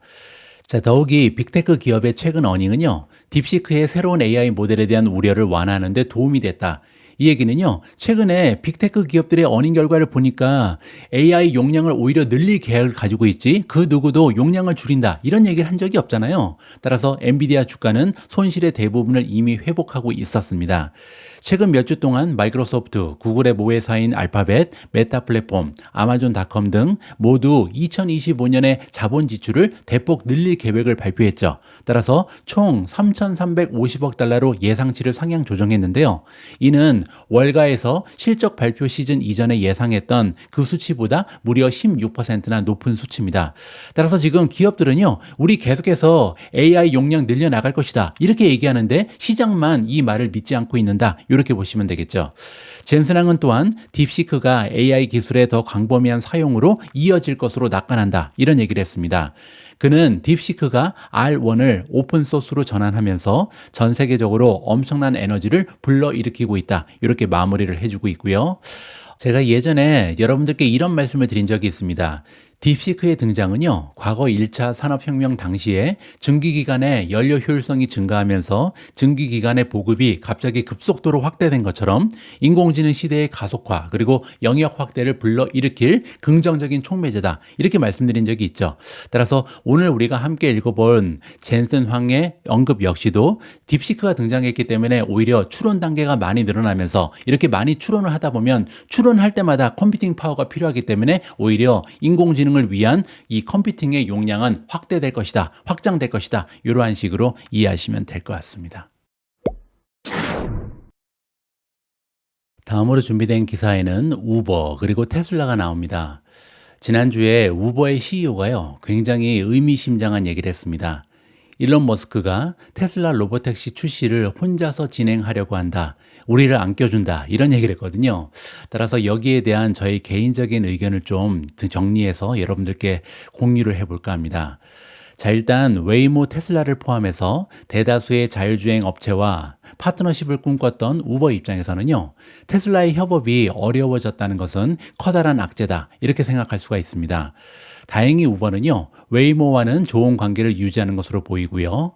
자, 더욱이 빅테크 기업의 최근 어닝은요, 딥시크의 새로운 AI 모델에 대한 우려를 완화하는 데 도움이 됐다. 이 얘기는요, 최근에 빅테크 기업들의 어닝 결과를 보니까 AI 용량을 오히려 늘릴 계획을 가지고 있지 그 누구도 용량을 줄인다 이런 얘기를 한 적이 없잖아요. 따라서 엔비디아 주가는 손실의 대부분을 이미 회복하고 있었습니다. 최근 몇 주 동안 마이크로소프트, 구글의 모회사인 알파벳, 메타 플랫폼, 아마존닷컴 등 모두 2025년에 자본 지출을 대폭 늘릴 계획을 발표했죠. 따라서 총 3,350억 달러로 예상치를 상향 조정했는데요. 이는 월가에서 실적 발표 시즌 이전에 예상했던 그 수치보다 무려 16%나 높은 수치입니다. 따라서 지금 기업들은요, 우리 계속해서 AI 용량 늘려나갈 것이다. 이렇게 얘기하는데 시장만 이 말을 믿지 않고 있는다. 이렇게 보시면 되겠죠. 젠슨항은 또한 딥시크가 AI 기술의 더 광범위한 사용으로 이어질 것으로 낙관한다. 이런 얘기를 했습니다. 그는 딥시크가 R1을 오픈소스로 전환하면서 전 세계적으로 엄청난 에너지를 불러일으키고 있다. 이렇게 마무리를 해주고 있고요. 제가 예전에 여러분들께 이런 말씀을 드린 적이 있습니다. 딥시크의 등장은요, 과거 1차 산업혁명 당시에 증기기관의 연료 효율성이 증가하면서 증기기관의 보급이 갑자기 급속도로 확대된 것처럼 인공지능 시대의 가속화 그리고 영역 확대를 불러일으킬 긍정적인 촉매제다. 이렇게 말씀드린 적이 있죠. 따라서 오늘 우리가 함께 읽어본 젠슨 황의 언급 역시도 딥시크가 등장했기 때문에 오히려 추론 단계가 많이 늘어나면서 이렇게 많이 추론을 하다 보면 추론할 때마다 컴퓨팅 파워가 필요하기 때문에 오히려 인공지능 을 위한 이 컴퓨팅의 용량은 확대될 것이다, 확장될 것이다. 이러한 식으로 이해하시면 될 것 같습니다. 다음으로 준비된 기사에는 우버 그리고 테슬라가 나옵니다. 지난주에 우버의 CEO가요, 굉장히 의미심장한 얘기를 했습니다. 일론 머스크가 테슬라 로보택시 출시를 혼자서 진행하려고 한다. 우리를 안 껴준다. 이런 얘기를 했거든요. 따라서 여기에 대한 저희 개인적인 의견을 좀 정리해서 여러분들께 공유를 해볼까 합니다. 자, 일단 웨이모 테슬라를 포함해서 대다수의 자율주행 업체와 파트너십을 꿈꿨던 우버 입장에서는요, 테슬라의 협업이 어려워졌다는 것은 커다란 악재다. 이렇게 생각할 수가 있습니다. 다행히 우버는요, 웨이모와는 좋은 관계를 유지하는 것으로 보이고요.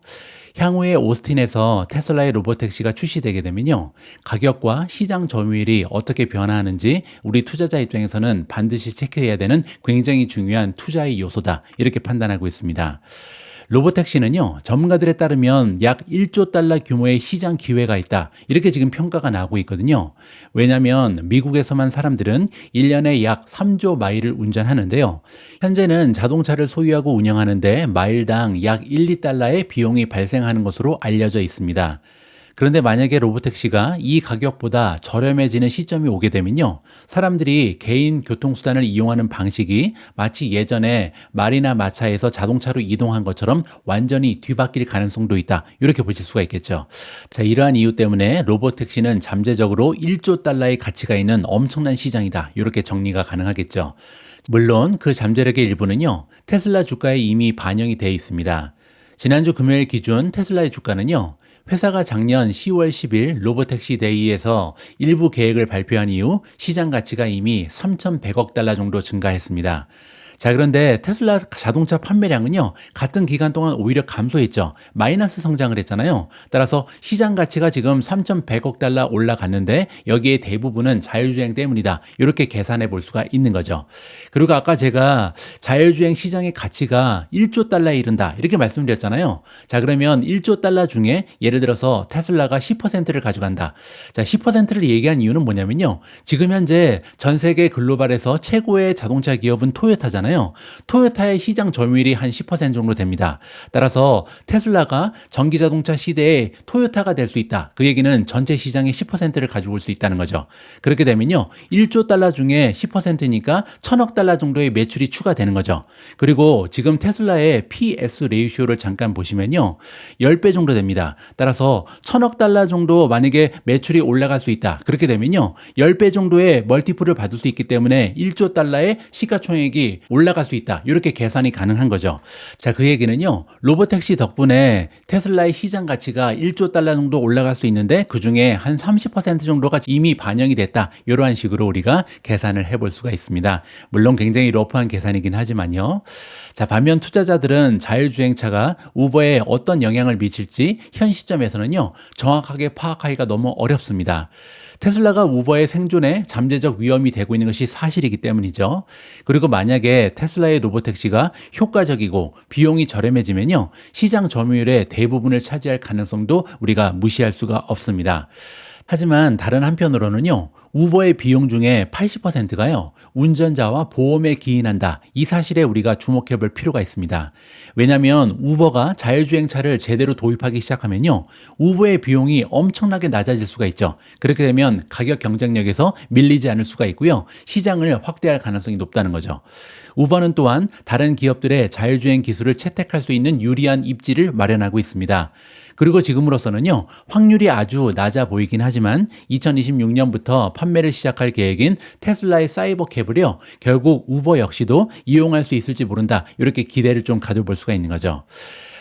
향후에 오스틴에서 테슬라의 로보택시가 출시되게 되면요, 가격과 시장 점유율이 어떻게 변화하는지 우리 투자자 입장에서는 반드시 체크해야 되는 굉장히 중요한 투자의 요소다. 이렇게 판단하고 있습니다. 로보택시는요, 전문가들에 따르면 약 1조 달러 규모의 시장 기회가 있다. 이렇게 지금 평가가 나오고 있거든요. 왜냐하면 미국에서만 사람들은 1년에 약 3조 마일을 운전하는데요. 현재는 자동차를 소유하고 운영하는데 마일당 약 1, 2달러의 비용이 발생하는 것으로 알려져 있습니다. 그런데 만약에 로보택시가 이 가격보다 저렴해지는 시점이 오게 되면요, 사람들이 개인 교통수단을 이용하는 방식이 마치 예전에 말이나 마차에서 자동차로 이동한 것처럼 완전히 뒤바뀔 가능성도 있다. 이렇게 보실 수가 있겠죠. 자, 이러한 이유 때문에 로보택시는 잠재적으로 1조 달러의 가치가 있는 엄청난 시장이다. 이렇게 정리가 가능하겠죠. 물론 그 잠재력의 일부는요, 테슬라 주가에 이미 반영이 되어 있습니다. 지난주 금요일 기준 테슬라의 주가는요, 회사가 작년 10월 10일 로보택시 데이에서 일부 계획을 발표한 이후 시장 가치가 이미 3,100억 달러 정도 증가했습니다. 자, 그런데 테슬라 자동차 판매량은요, 같은 기간 동안 오히려 감소했죠. 마이너스 성장을 했잖아요. 따라서 시장 가치가 지금 3,100억 달러 올라갔는데 여기에 대부분은 자율주행 때문이다. 이렇게 계산해 볼 수가 있는 거죠. 그리고 아까 제가 자율주행 시장의 가치가 1조 달러에 이른다. 이렇게 말씀드렸잖아요. 자, 그러면 1조 달러 중에 예를 들어서 테슬라가 10%를 가져간다. 자, 10%를 얘기한 이유는 뭐냐면요. 지금 현재 전 세계 글로벌에서 최고의 자동차 기업은 토요타잖아요. 토요타의 시장 점유율이 한 10% 정도 됩니다. 따라서 테슬라가 전기자동차 시대에 토요타가 될 수 있다. 그 얘기는 전체 시장의 10%를 가지고 올 수 있다는 거죠. 그렇게 되면요. 1조 달러 중에 10%니까 1,000억 달러 정도의 매출이 추가되는 거죠. 그리고 지금 테슬라의 PS 레이쇼를 잠깐 보시면요. 10배 정도 됩니다. 따라서 1,000억 달러 정도 만약에 매출이 올라갈 수 있다. 그렇게 되면요. 10배 정도의 멀티플을 받을 수 있기 때문에 1조 달러의 시가총액이 올라갈 수 있다. 이렇게 계산이 가능한 거죠. 자, 그 얘기는요. 로보택시 덕분에 테슬라의 시장 가치가 1조 달러 정도 올라갈 수 있는데 그중에 한 30% 정도가 이미 반영이 됐다. 이러한 식으로 우리가 계산을 해볼 수가 있습니다. 물론 굉장히 러프한 계산이긴 하지만요. 자, 반면 투자자들은 자율주행차가 우버에 어떤 영향을 미칠지 현 시점에서는요. 정확하게 파악하기가 너무 어렵습니다. 테슬라가 우버의 생존에 잠재적 위험이 되고 있는 것이 사실이기 때문이죠. 그리고 만약에 테슬라의 로보택시가 효과적이고 비용이 저렴해지면요. 시장 점유율의 대부분을 차지할 가능성도 우리가 무시할 수가 없습니다. 하지만 다른 한편으로는요. 우버의 비용 중에 80%가요. 운전자와 보험에 기인한다. 이 사실에 우리가 주목해 볼 필요가 있습니다. 왜냐하면 우버가 자율주행차를 제대로 도입하기 시작하면요. 우버의 비용이 엄청나게 낮아질 수가 있죠. 그렇게 되면 가격 경쟁력에서 밀리지 않을 수가 있고요. 시장을 확대할 가능성이 높다는 거죠. 우버는 또한 다른 기업들의 자율주행 기술을 채택할 수 있는 유리한 입지를 마련하고 있습니다. 그리고 지금으로서는요, 확률이 아주 낮아 보이긴 하지만 2026년부터 판매를 시작할 계획인 테슬라의 사이버캡을요, 결국 우버 역시도 이용할 수 있을지 모른다. 이렇게 기대를 좀 가져볼 수가 있는 거죠.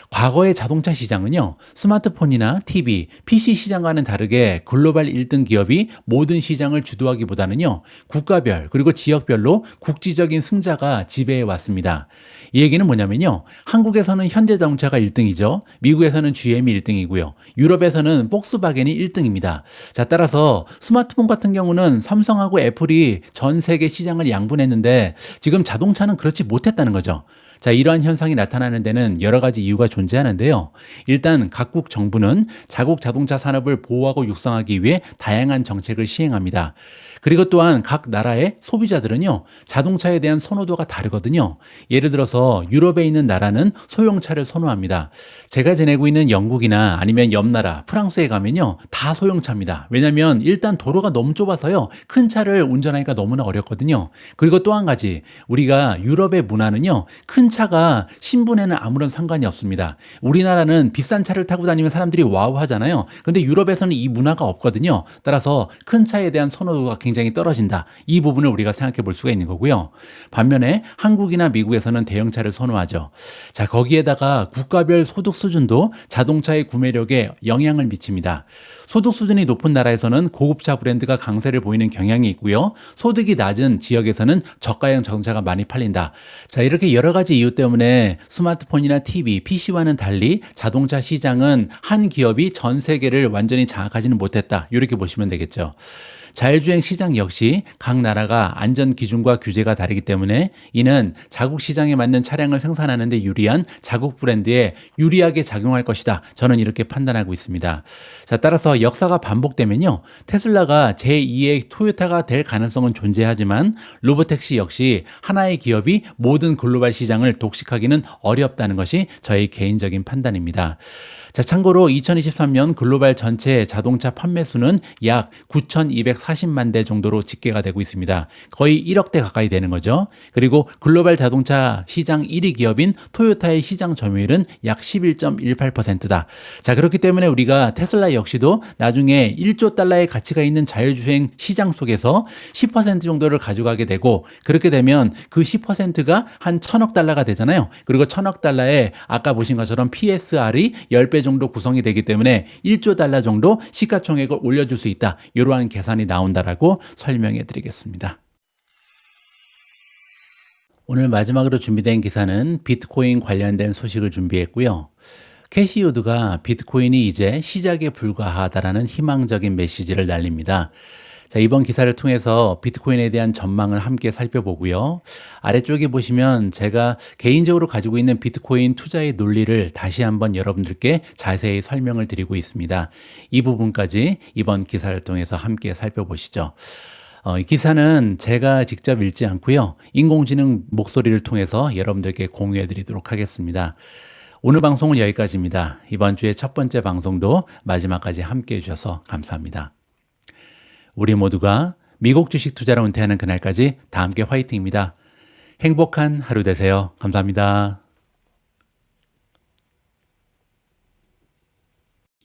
과거의 자동차 시장은요, 스마트폰이나 TV, PC 시장과는 다르게 글로벌 1등 기업이 모든 시장을 주도하기보다는요, 국가별 그리고 지역별로 국지적인 승자가 지배해 왔습니다. 이 얘기는 뭐냐면요, 한국에서는 현대자동차가 1등이죠. 미국에서는 GM이 1등이고요. 유럽에서는 폭스바겐이 1등입니다. 자, 따라서 스마트폰 같은 경우는 삼성하고 애플이 전 세계 시장을 양분했는데 지금 자동차는 그렇지 못했다는 거죠. 자, 이러한 현상이 나타나는 데는 여러 가지 이유가 존재하는데요. 일단 각국 정부는 자국 자동차 산업을 보호하고 육성하기 위해 다양한 정책을 시행합니다. 그리고 또한 각 나라의 소비자들은요, 자동차에 대한 선호도가 다르거든요. 예를 들어서 유럽에 있는 나라는 소형차를 선호합니다. 제가 지내고 있는 영국이나 아니면 옆 나라 프랑스에 가면요, 다 소형차입니다. 왜냐하면 일단 도로가 너무 좁아서요, 큰 차를 운전하기가 너무나 어렵거든요. 그리고 또 한 가지, 우리가 유럽의 문화는요, 큰 차가 신분에는 아무런 상관이 없습니다. 우리나라는 비싼 차를 타고 다니면 사람들이 와우 하잖아요. 근데 유럽에서는 이 문화가 없거든요. 따라서 큰 차에 대한 선호도가 굉장히 떨어진다. 이 부분을 우리가 생각해 볼 수가 있는 거고요. 반면에 한국이나 미국에서는 대형차를 선호하죠. 자, 거기에다가 국가별 소득 수준도 자동차의 구매력에 영향을 미칩니다. 소득 수준이 높은 나라에서는 고급차 브랜드가 강세를 보이는 경향이 있고요. 소득이 낮은 지역에서는 저가형 자동차가 많이 팔린다. 자, 이렇게 여러 가지 이유 때문에 스마트폰이나 TV, PC와는 달리 자동차 시장은 한 기업이 전 세계를 완전히 장악하지는 못했다. 이렇게 보시면 되겠죠. 자율주행 시장 역시 각 나라가 안전 기준과 규제가 다르기 때문에 이는 자국 시장에 맞는 차량을 생산하는 데 유리한 자국 브랜드에 유리하게 작용할 것이다. 저는 이렇게 판단하고 있습니다. 자, 따라서 역사가 반복되면요. 테슬라가 제2의 토요타가 될 가능성은 존재하지만 로보택시 역시 하나의 기업이 모든 글로벌 시장을 독식하기는 어렵다는 것이 저의 개인적인 판단입니다. 자, 참고로 2023년 글로벌 전체 자동차 판매 수는 약 9,240 240만 대 정도로 집계가 되고 있습니다. 거의 1억 대 가까이 되는 거죠. 그리고 글로벌 자동차 시장 1위 기업인 토요타의 시장 점유율은 약 11.18%다. 자, 그렇기 때문에 우리가 테슬라 역시도 나중에 1조 달러의 가치가 있는 자율주행 시장 속에서 10% 정도를 가져가게 되고, 그렇게 되면 그 10%가 한 1,000억 달러가 되잖아요. 그리고 1,000억 달러에 아까 보신 것처럼 PSR이 10배 정도 구성이 되기 때문에 1조 달러 정도 시가총액을 올려줄 수 있다. 이러한 계산이 나온다라고 설명해 드리겠습니다. 오늘 마지막으로 준비된 기사는 비트코인 관련된 소식을 준비했고요. 캐시우드가 비트코인이 이제 시작에 불과하다라는 희망적인 메시지를 날립니다. 자, 이번 기사를 통해서 비트코인에 대한 전망을 함께 살펴보고요. 아래쪽에 보시면 제가 개인적으로 가지고 있는 비트코인 투자의 논리를 다시 한번 여러분들께 자세히 설명을 드리고 있습니다. 이 부분까지 이번 기사를 통해서 함께 살펴보시죠. 이 기사는 제가 직접 읽지 않고요. 인공지능 목소리를 통해서 여러분들께 공유해 드리도록 하겠습니다. 오늘 방송은 여기까지입니다. 이번 주의 첫 번째 방송도 마지막까지 함께 해주셔서 감사합니다. 우리 모두가 미국 주식 투자로 은퇴하는 그날까지 다 함께 화이팅입니다. 행복한 하루 되세요. 감사합니다.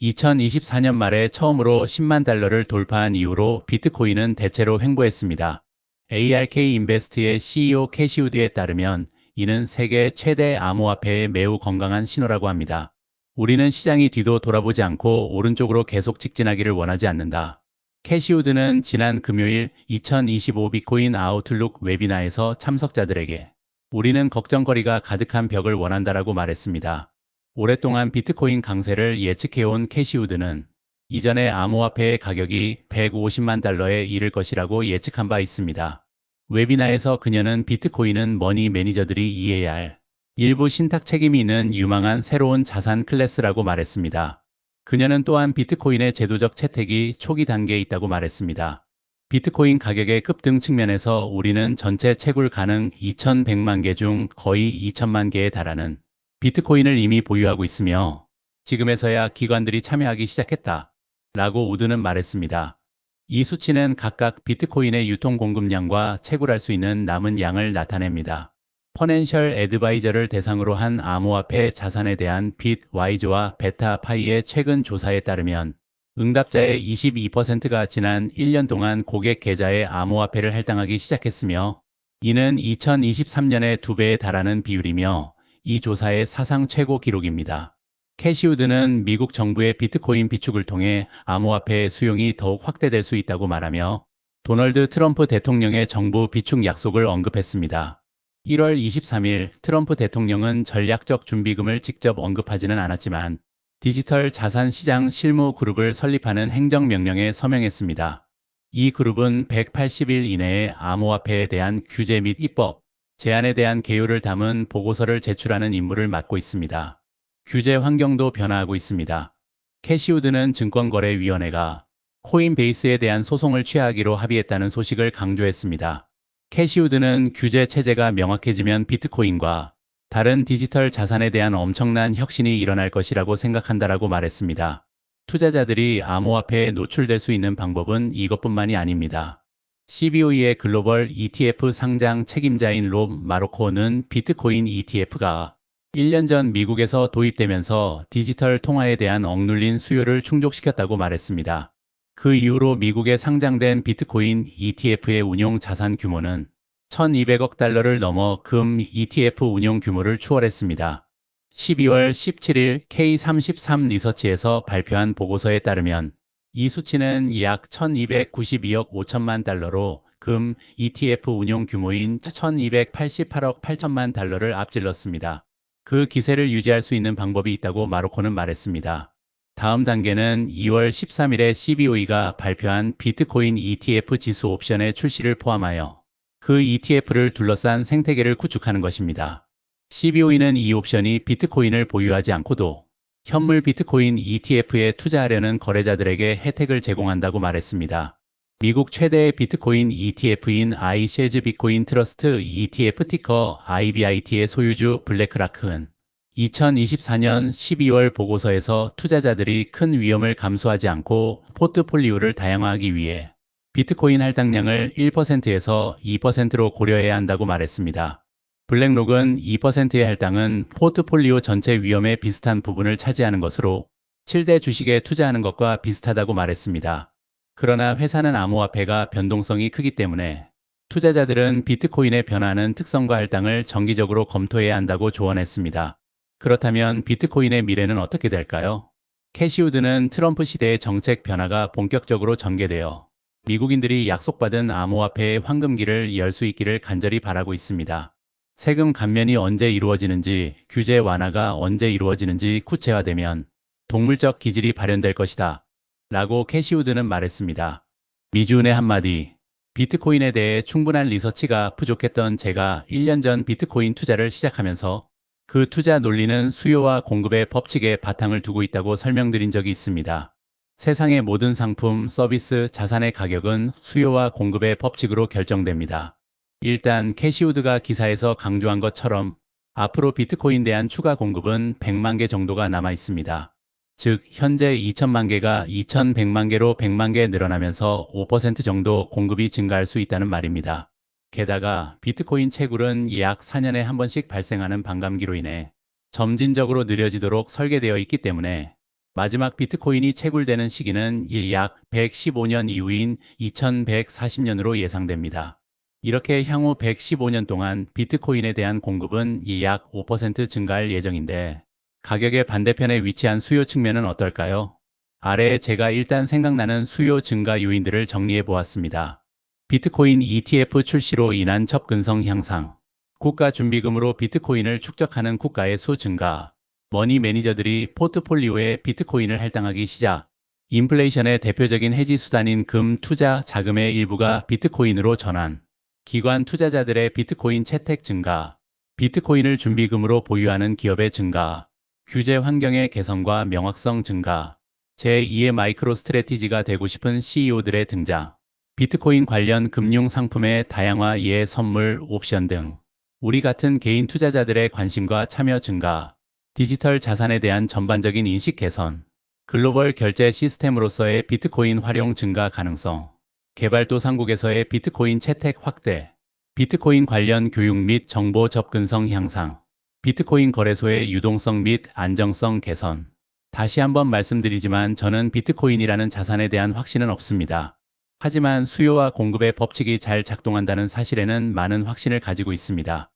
2024년 말에 처음으로 10만 달러를 돌파한 이후로 비트코인은 대체로 횡보했습니다. ARK 인베스트의 CEO 캐시우드에 따르면 이는 세계 최대 암호화폐의 매우 건강한 신호라고 합니다. 우리는 시장이 뒤도 돌아보지 않고 오른쪽으로 계속 직진하기를 원하지 않는다. 캐시우드는 지난 금요일 2025 비트코인 아웃룩 웨비나에서 참석자들에게 우리는 걱정거리가 가득한 벽을 원한다라고 말했습니다. 오랫동안 비트코인 강세를 예측해온 캐시우드는 이전에 암호화폐의 가격이 150만 달러에 이를 것이라고 예측한 바 있습니다. 웨비나에서 그녀는 비트코인은 머니 매니저들이 이해해야 할 일부 신탁 책임이 있는 유망한 새로운 자산 클래스라고 말했습니다. 그녀는 또한 비트코인의 제도적 채택이 초기 단계에 있다고 말했습니다. 비트코인 가격의 급등 측면에서 우리는 전체 채굴 가능 2,100만 개 중 거의 2천만 개에 달하는 비트코인을 이미 보유하고 있으며 지금에서야 기관들이 참여하기 시작했다 라고 우드는 말했습니다. 이 수치는 각각 비트코인의 유통 공급량과 채굴할 수 있는 남은 양을 나타냅니다. 퍼넨셜 애드바이저를 대상으로 한 암호화폐 자산에 대한 bitwise와 베타파이의 최근 조사에 따르면 응답자의 22%가 지난 1년 동안 고객 계좌에 암호화폐를 할당하기 시작했으며 이는 2023년의 2배에 달하는 비율이며 이 조사의 사상 최고 기록입니다. 캐시우드는 미국 정부의 비트코인 비축을 통해 암호화폐의 수용이 더욱 확대될 수 있다고 말하며 도널드 트럼프 대통령의 정부 비축 약속을 언급했습니다. 1월 23일 트럼프 대통령은 전략적 준비금을 직접 언급하지는 않았지만 디지털 자산 시장 실무 그룹을 설립하는 행정명령에 서명했습니다. 이 그룹은 180일 이내에 암호화폐에 대한 규제 및 입법, 제안에 대한 개요를 담은 보고서를 제출하는 임무를 맡고 있습니다. 규제 환경도 변화하고 있습니다. 캐시우드는 증권거래위원회가 코인베이스에 대한 소송을 취하하기로 합의했다는 소식을 강조했습니다. 캐시우드는 규제 체제가 명확해지면 비트코인과 다른 디지털 자산에 대한 엄청난 혁신이 일어날 것이라고 생각한다라고 말했습니다. 투자자들이 암호화폐에 노출될 수 있는 방법은 이것뿐만이 아닙니다. CBOE의 글로벌 ETF 상장 책임자인 롭 마로코는 비트코인 ETF가 1년 전 미국에서 도입되면서 디지털 통화에 대한 억눌린 수요를 충족시켰다고 말했습니다. 그 이후로 미국에 상장된 비트코인 ETF의 운용 자산 규모는 1,200억 달러를 넘어 금 ETF 운용 규모를 추월했습니다. 12월 17일 K33 리서치에서 발표한 보고서에 따르면 이 수치는 약 1,292억 5천만 달러로 금 ETF 운용 규모인 1,288억 8천만 달러를 앞질렀습니다. 그 기세를 유지할 수 있는 방법이 있다고 마로코는 말했습니다. 다음 단계는 2월 13일에 CBOE가 발표한 비트코인 ETF 지수 옵션의 출시를 포함하여 그 ETF를 둘러싼 생태계를 구축하는 것입니다. CBOE는 이 옵션이 비트코인을 보유하지 않고도 현물 비트코인 ETF에 투자하려는 거래자들에게 혜택을 제공한다고 말했습니다. 미국 최대의 비트코인 ETF인 iShares 비트코인 트러스트 ETF 티커 IBIT의 소유주 블랙락은 2024년 12월 보고서에서 투자자들이 큰 위험을 감수하지 않고 포트폴리오를 다양화하기 위해 비트코인 할당량을 1%에서 2%로 고려해야 한다고 말했습니다. 블랙록은 2%의 할당은 포트폴리오 전체 위험에 비슷한 부분을 차지하는 것으로 7대 주식에 투자하는 것과 비슷하다고 말했습니다. 그러나 회사는 암호화폐가 변동성이 크기 때문에 투자자들은 비트코인의 변화하는 특성과 할당을 정기적으로 검토해야 한다고 조언했습니다. 그렇다면 비트코인의 미래는 어떻게 될까요? 캐시우드는 트럼프 시대의 정책 변화가 본격적으로 전개되어 미국인들이 약속받은 암호화폐의 황금기를 열 수 있기를 간절히 바라고 있습니다. 세금 감면이 언제 이루어지는지, 규제 완화가 언제 이루어지는지 구체화되면 동물적 기질이 발현될 것이다. 라고 캐시우드는 말했습니다. 미주은의 한마디. 비트코인에 대해 충분한 리서치가 부족했던 제가 1년 전 비트코인 투자를 시작하면서 그 투자 논리는 수요와 공급의 법칙에 바탕을 두고 있다고 설명드린 적이 있습니다. 세상의 모든 상품, 서비스, 자산의 가격은 수요와 공급의 법칙으로 결정됩니다. 일단 캐시우드가 기사에서 강조한 것처럼 앞으로 비트코인 대한 추가 공급은 100만 개 정도가 남아 있습니다. 즉 현재 2천만 개가 2,100만 개로 100만 개 늘어나면서 5% 정도 공급이 증가할 수 있다는 말입니다. 게다가 비트코인 채굴은 약 4년에 한 번씩 발생하는 반감기로 인해 점진적으로 느려지도록 설계되어 있기 때문에 마지막 비트코인이 채굴되는 시기는 약 115년 이후인 2140년으로 예상됩니다. 이렇게 향후 115년 동안 비트코인에 대한 공급은 약 5% 증가할 예정인데 가격의 반대편에 위치한 수요 측면은 어떨까요? 아래에 제가 일단 생각나는 수요 증가 요인들을 정리해 보았습니다. 비트코인 ETF 출시로 인한 접근성 향상, 국가준비금으로 비트코인을 축적하는 국가의 수 증가, 머니 매니저들이 포트폴리오에 비트코인을 할당하기 시작, 인플레이션의 대표적인 해지 수단인 금 투자 자금의 일부가 비트코인으로 전환, 기관 투자자들의 비트코인 채택 증가, 비트코인을 준비금으로 보유하는 기업의 증가, 규제 환경의 개선과 명확성 증가, 제2의 마이크로 스트래티지가 되고 싶은 CEO들의 등장, 비트코인 관련 금융 상품의 다양화 예 선물, 옵션 등 우리 같은 개인 투자자들의 관심과 참여 증가, 디지털 자산에 대한 전반적인 인식 개선, 글로벌 결제 시스템으로서의 비트코인 활용 증가 가능성, 개발도상국에서의 비트코인 채택 확대, 비트코인 관련 교육 및 정보 접근성 향상, 비트코인 거래소의 유동성 및 안정성 개선. 다시 한번 말씀드리지만 저는 비트코인이라는 자산에 대한 확신은 없습니다. 하지만 수요와 공급의 법칙이 잘 작동한다는 사실에는 많은 확신을 가지고 있습니다.